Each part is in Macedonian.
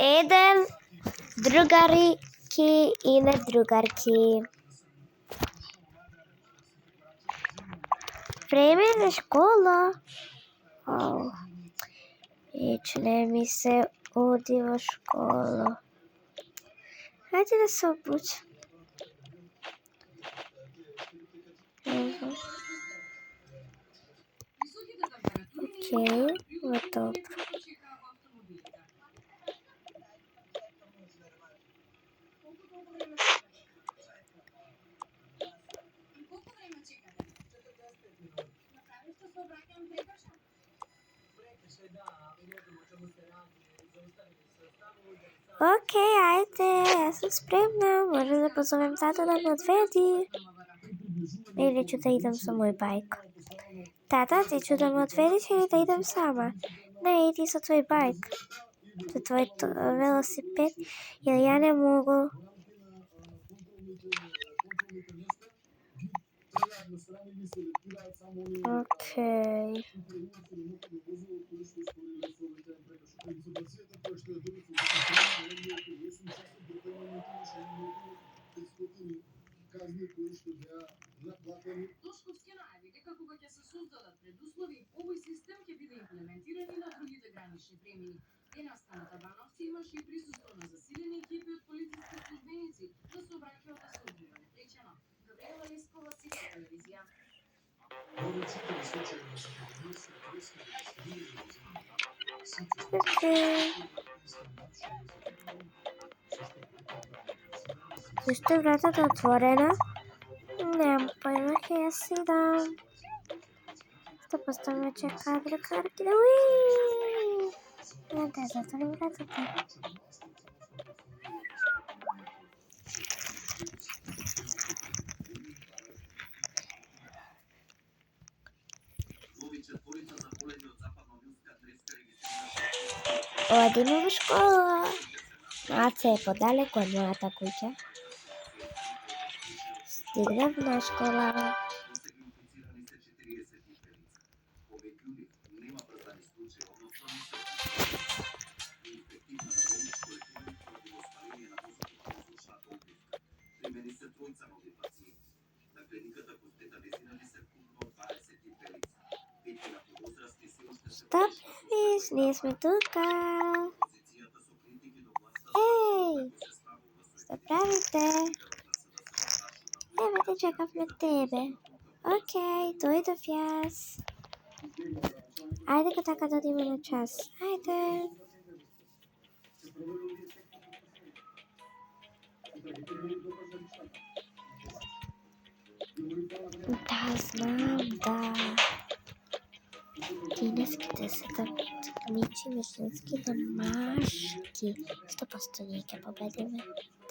Еден, другарки и недругарки. Време за школа. Вече не ми се оди во школа. Хајде да се обучам. Океј, готово. Океј, ајде, јас сум спремна. Може да позовем тато да ме одведи. Или ќе да идам со мој бајк. Тата, ти ќе да ме одведиш или да идам сама? Не, иди со твој бајк. Со твој велосипед, или ја не могу. Океј. Тошковски најави дека кога ќе се создадат предуслови, овој систем ќе биде имплементиран и на другите гранични премини. Денеска на Табановци имаше и присуство на засилени екипи од полициски службеници да се обраќаат да се одбива непречено. Габриела Лескова, Ситка телевизија. Зашто вратата е отворена? Немам појма, ќе ја си дам. 100% ме чекаат лекарки да да затворим вратата. Одиме во школа. Маце е подалеку од мојата куќа. Стигнав на школа. Стоп, виж, ние сме тука. Еј, што правите? Еве те чекавме тебе. Океј, дојдов јас. Ајде го така да одиме на час. Ајде. Да, знам, да. Денеските се такмичиме женските машки. 100% ние ќе победиме.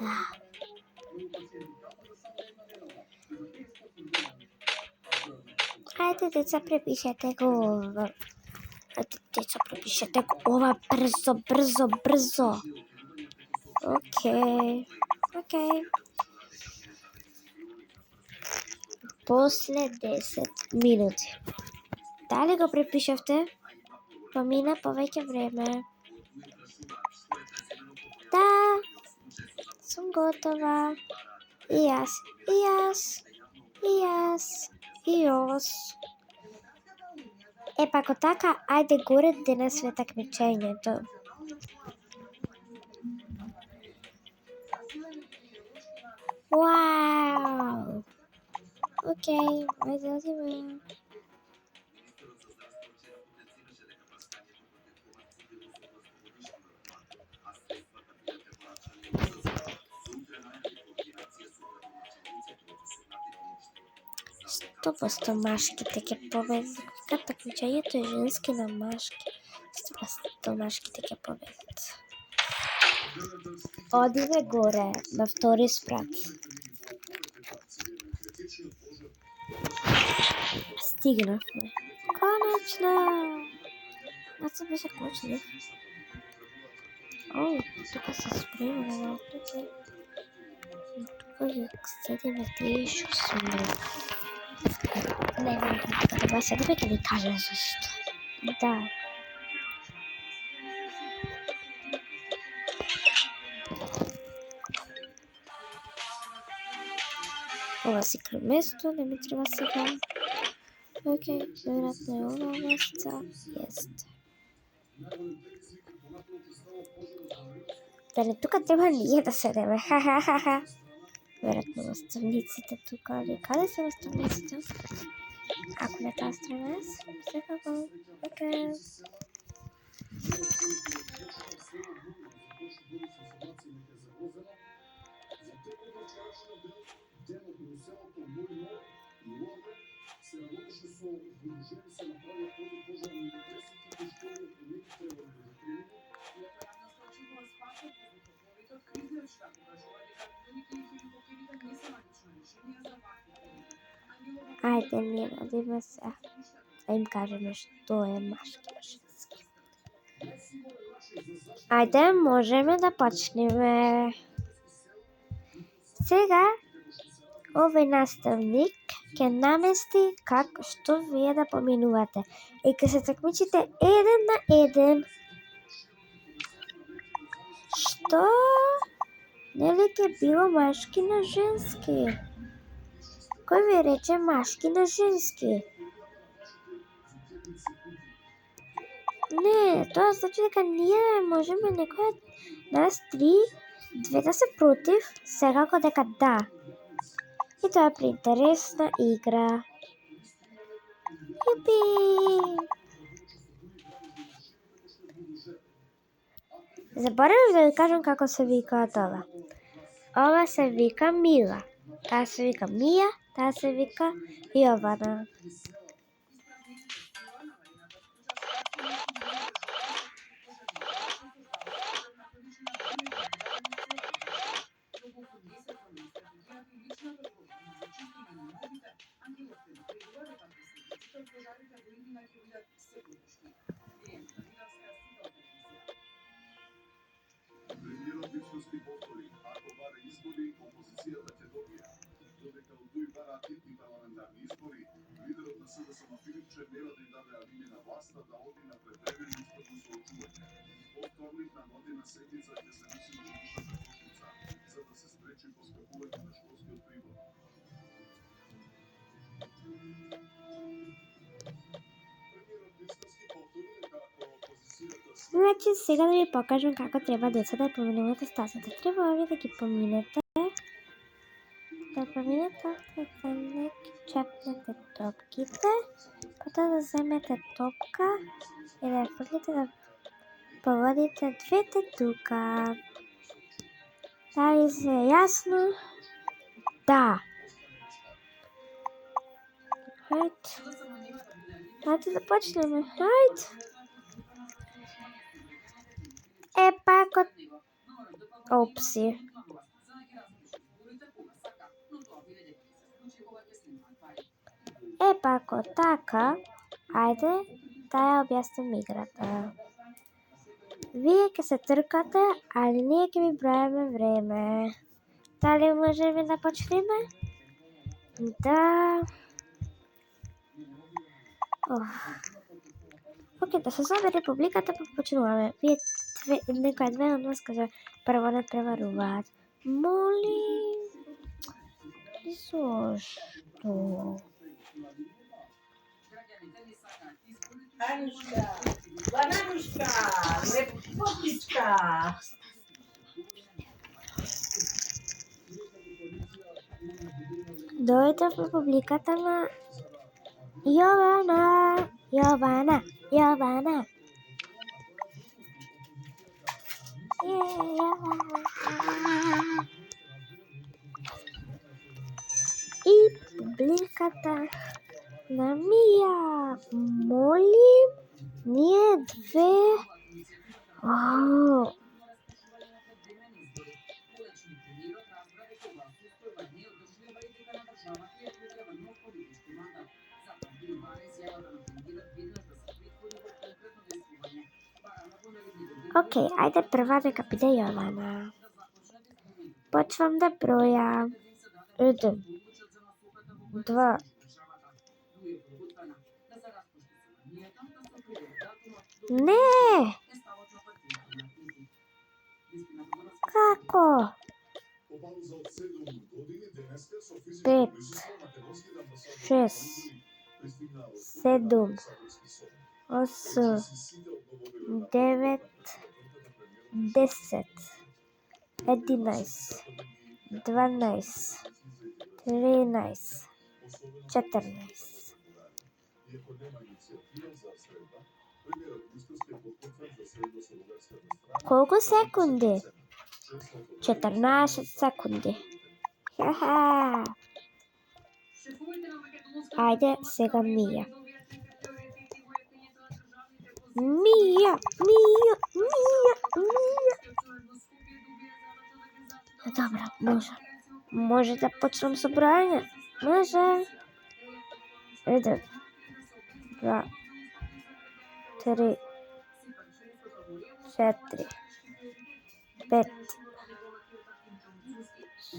Да. Ајде, деца, препишете го ова. Деца, препишете го ова брзо, брзо, брзо. Океј. После 10 минути. Дали го препишавте? Помина повеќе време. Да, сум готова. И јас. Па ако така, ајде горе денес ве такмичењето. Вау! Океј, ајде одиме. Стопосто машките ќе победат. Кога такмичењето е женски на машки, стопосто машките ќе победат. Одиме горе на втори спрат. Стигнавме. Конечно! Маце беше кочлив. Тука се спремна на отрите. Тука ја седиме тешо сме. Не, кога седиме ќе ви кажам зашто. Да. Ова си криво место, не ми треба сега. Океј, веројатно е ова место. Јесте. Дали тука треба ние да седеме? Ха-ха-ха-ха. Веројатно наставниците тука, али каде се наставниците? Ако не таа страна, секако. Океј. Ајде, ние надиме се. Да им кажеме што е машки и женски. Ајде, можеме да почнеме. Сега, овој наставник ќе намести како што вие да поминувате. И ќе се такмичите 1 на 1. Што? Нели ќе било машки на женски? Кој ви рече машки на женски? Не, тоа значи дека ние можеме некоја нас 3, двете се против, секако дека да. И тоа е преинтересна игра. Јупи! Заборавив да ви кажам како се вика ова. Ова се вика Мила. Таа се вика Мија, таа се вика Јована. Премиерот личности повтори, ако баре избори, опозицијата ќе добија. Додека од тој бара атитни парламентарни избори, лидерот на СДСМ Филипче мера да им даде алиме на власта да оди на превремено изборно соочување. Повторник на година седмица ќе се носи на жртвата кошница, за да се спречи поскапување на школскиот прибор. Премиерот личности повтори дека ако опозицијата Значи, сега да ви покажам како треба деца да поминувате стасата. Треба овие да ги поминете. Да поминете, да не чепнете топките, потоа да земете топка и да ја фрлите да погодите двете тука. Дали се јасно? Да. Ајде да почнеме. Ајде. Епако... Опси. Епако така, ајде да ја објасним играта. Вие ќе се тркате, али ние ќе ви бројаме време. Дали можеме да почнеме? Да. Океј, да се зове Републиката, па почнуваме. Вие некоја две од нас кажа прво не преваруваат. Молим. Зошто? Анушка, Бананушка, Републичка. Дојде в Републиката на Јована. Јована. Јована. И публиката на Мија. Молим, ние две. Океј, ајде прва дека биде Јована. Почвам да бројам. 1, 2. Не! Како? По пауза од 7 години 5, 6, 7, 8, 9, 10, 11, 12, 13, 14. Колку секунди? 14 секунди. Ха-ха. Ајде, сега Мија. Мија. Добро, може. Може да почнем со бројање? Може. 1, 2, 3, 4, 5,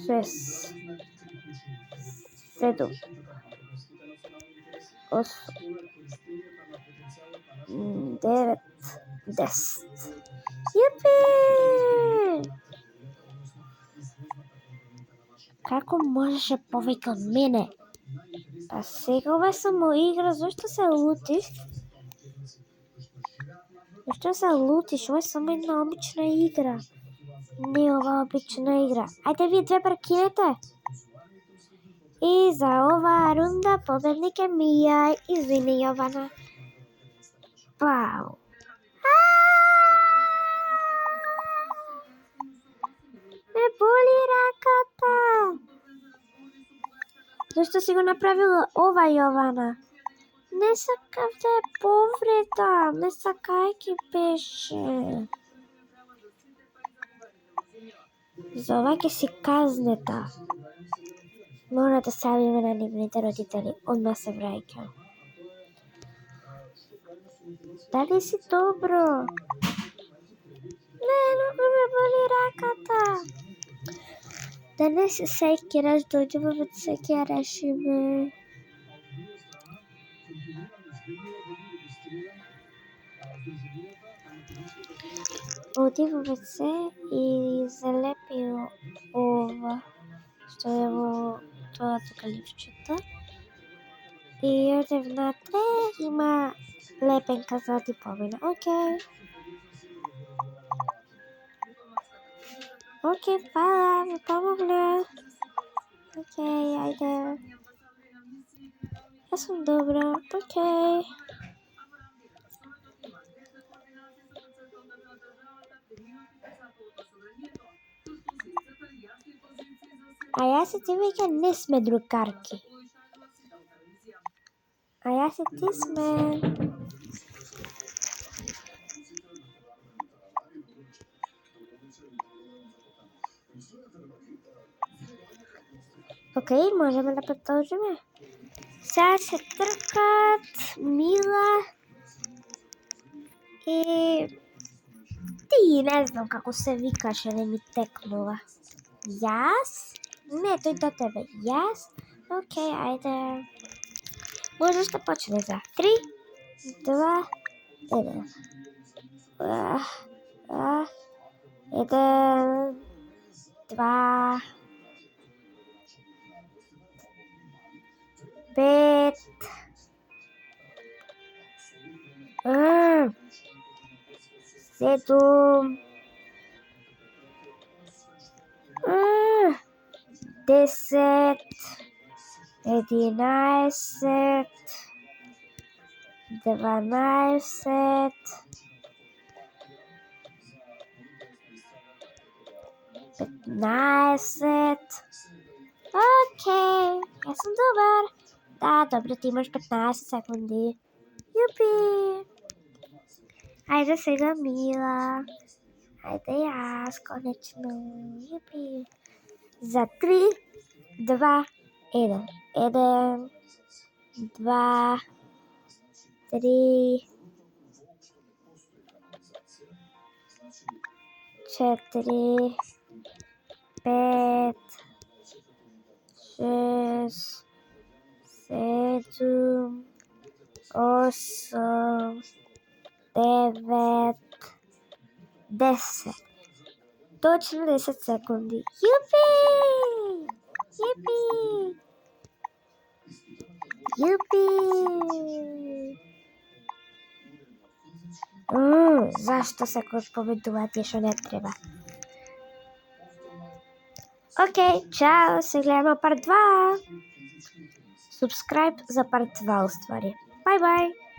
6, 7, 8, 9, 10. Јупи! Како можеше повеќе од мене? Па сега ова само игра, зашто се лутиш? Зашто се лутиш? Ова е само една обична игра. Не ова обична игра. Ајде вие две прекинете. И за оваа рунда победник е Мија. Извини, Јована. Пау. Ме боли раката. Зашто си го направила ова, Јована? Не сакав да ја повредам. Не сакајќи беше. За ова ќе си казнета. Мора да се јавиме на нивните родители. Одма се враќам. Дали си добро? Не, многу ме боли раката. Да не се сеќираш, дојди во ВЦ, ќе ја решиме. Оди во ВЦ и залепи ова што е во тоа тука ливчето. И оде внатре има лепенка за дипломина. Океј, фала, ми помогна. Океј, ајде. Јас сум добра, океј. А јас и ти веќе не сме другарки. А јас и ти сме. Океј, можеме да продолжиме. Сега се тркат Мила и ти, не знам како се викаше, не ми текнува. Јас? Не, тој до тебе. Јас? Океј, ајде. Можеш да почне за 3, 2, 1. 1, 2, 5, 7, 10, 11, 12, 15. Океј, јас сум добар. Да, добро, ти имаш 15 секунди. Јупи! Ајде сега Мила. Ајде јас, конечно. Јупи! За 3, 2, 1. 1, 2, 3, 4, 5, 6, 7, 8, 9, 10. Точно 10 секунди. Јупи! Јупи! Јупи! Зашто секој победува тие што не треба? Океј, чао, се гледаме парт 2. Subscribe за парт 2 уствари. Bye bye.